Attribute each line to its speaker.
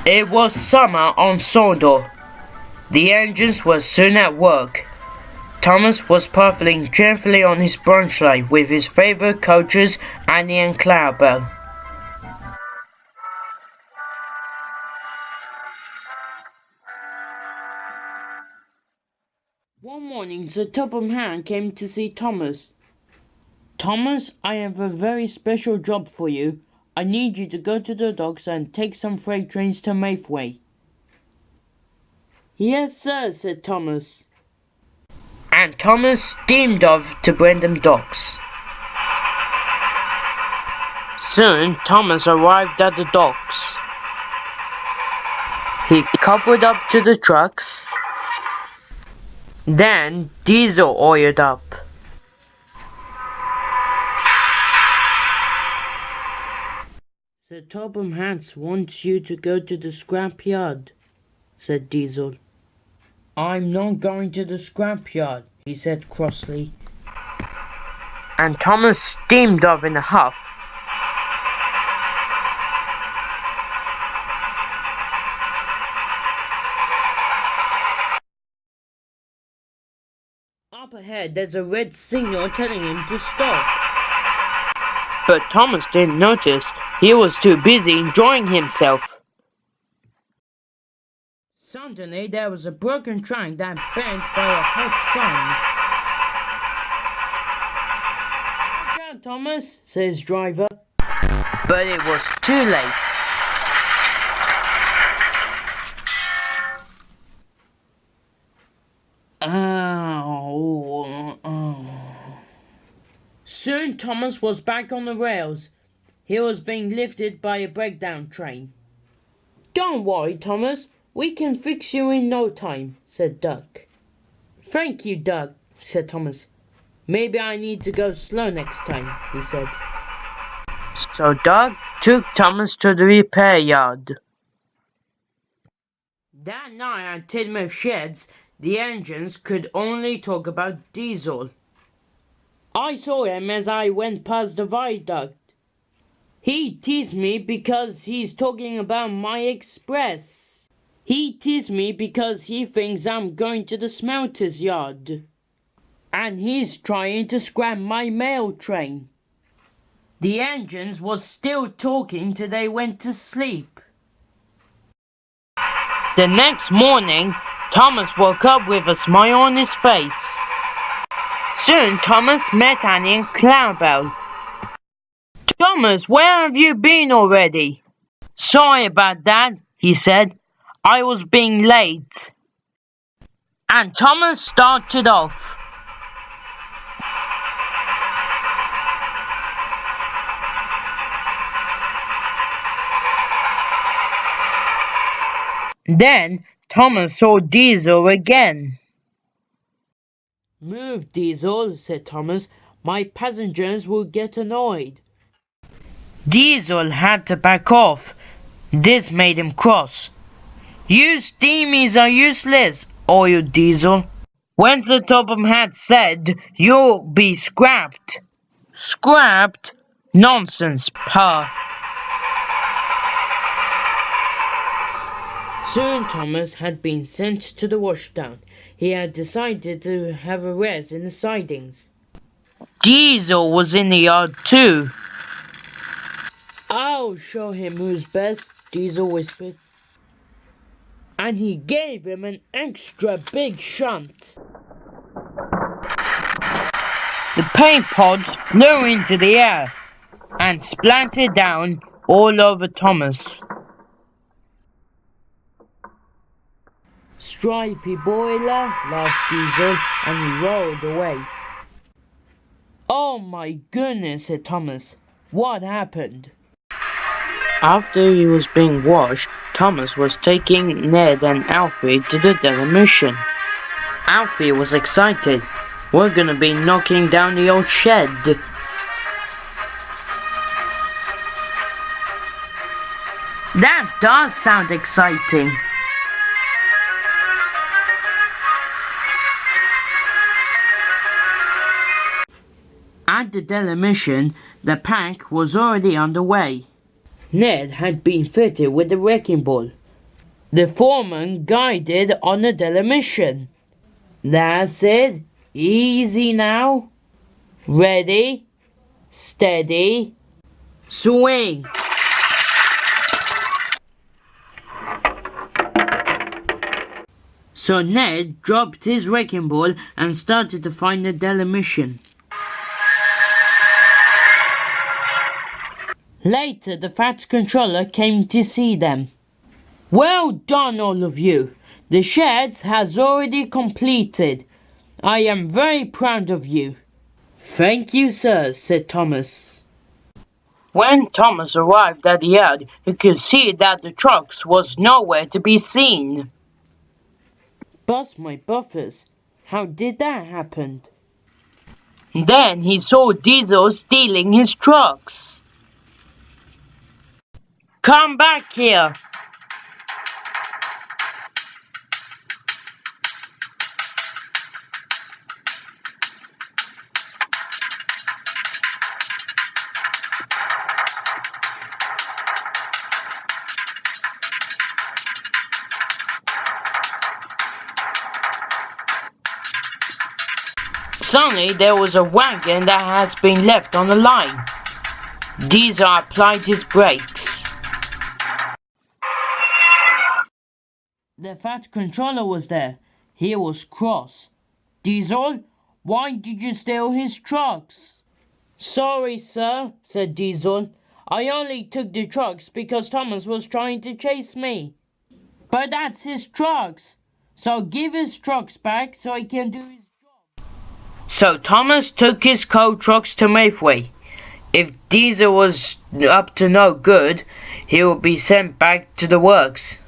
Speaker 1: It was summer on Sodor. The engines were soon at work. Thomas was puffing cheerfully on his brunch light with his favourite coaches, Annie and Clarabelle. One morning, Sir Topham Hatt came to see Thomas. "Thomas, I have a very special job for you. I need you to go to the docks and take some freight trains to Mayfway." "Yes, sir," said Thomas. And Thomas steamed off to Brendam Docks. Soon Thomas arrived at the docks. He coupled up to the trucks. Then Diesel oiled up. "Sir Topham Hatt wants you to go to the scrap yard," said Diesel. "I'm not going to the scrap yard," he said crossly. And Thomas steamed off in a huff. Up ahead, there's a red signal telling him to stop. But Thomas didn't notice. He was too busy enjoying himself. Suddenly, there was a broken train that bent by a hot sun. "Watch out, Thomas," said his driver. But it was too late. Soon Thomas was back on the rails. He was being lifted by a breakdown train. "Don't worry, Thomas. We can fix you in no time," said Duck. "Thank you, Duck," said Thomas. "Maybe I need to go slow next time," he said. So Duck took Thomas to the repair yard. That night at Tidmouth Sheds, the engines could only talk about Diesel. "I saw him as I went past the viaduct. He teased me because he's talking about my express. He teased me because he thinks I'm going to the smelter's yard. And he's trying to scrap my mail train." The engines was still talking till they went to sleep. The next morning, Thomas woke up with a smile on his face. Soon Thomas met Annie and Clarabelle. "Thomas, where have you been already?" "Sorry about that," he said. "I was being late." And Thomas started off. Then Thomas saw Diesel again. "Move, Diesel," said Thomas. "My passengers will get annoyed." Diesel had to back off. This made him cross. "You steamies are useless," oiled Diesel. "When Sir Topham Hatt said you'll be scrapped." "Scrapped? Nonsense, pa." Soon Thomas had been sent to the washdown. He had decided to have a rest in the sidings. Diesel was in the yard too. "I'll show him who's best," Diesel whispered. And he gave him an extra big shunt. The paint pods flew into the air and splattered down all over Thomas. "Stripy boiler," laughed Diesel, and he rolled away. "Oh my goodness," said Thomas. "What happened?" After he was being washed, Thomas was taking Ned and Alfie to the demolition. Alfie was excited. "We're gonna be knocking down the old shed." That does sound exciting. At the demolition, the pack was already underway. Ned had been fitted with the wrecking ball. The foreman guided on a demolition. That's it. Easy now. Ready, steady, swing. So Ned dropped his wrecking ball and started to find the demolition. Later, the Fat Controller came to see them. Well done, all of you. The sheds has already completed. I am very proud of you. Thank you, sir, said Thomas. When Thomas arrived at the yard, he could see that the trucks was nowhere to be seen. Bust my buffers. How did that happen? Then he saw Diesel stealing his trucks. Come back here. Suddenly there was a wagon that has been left on the line. Diesel applied his brakes. The Fat Controller was there. He was cross. Diesel, why did you steal his trucks? Sorry, sir, said Diesel. I only took the trucks because Thomas was trying to chase me. But that's his trucks. So give his trucks back so he can do his job. So Thomas took his coal trucks to Mayfway. If Diesel was up to no good, he would be sent back to the works.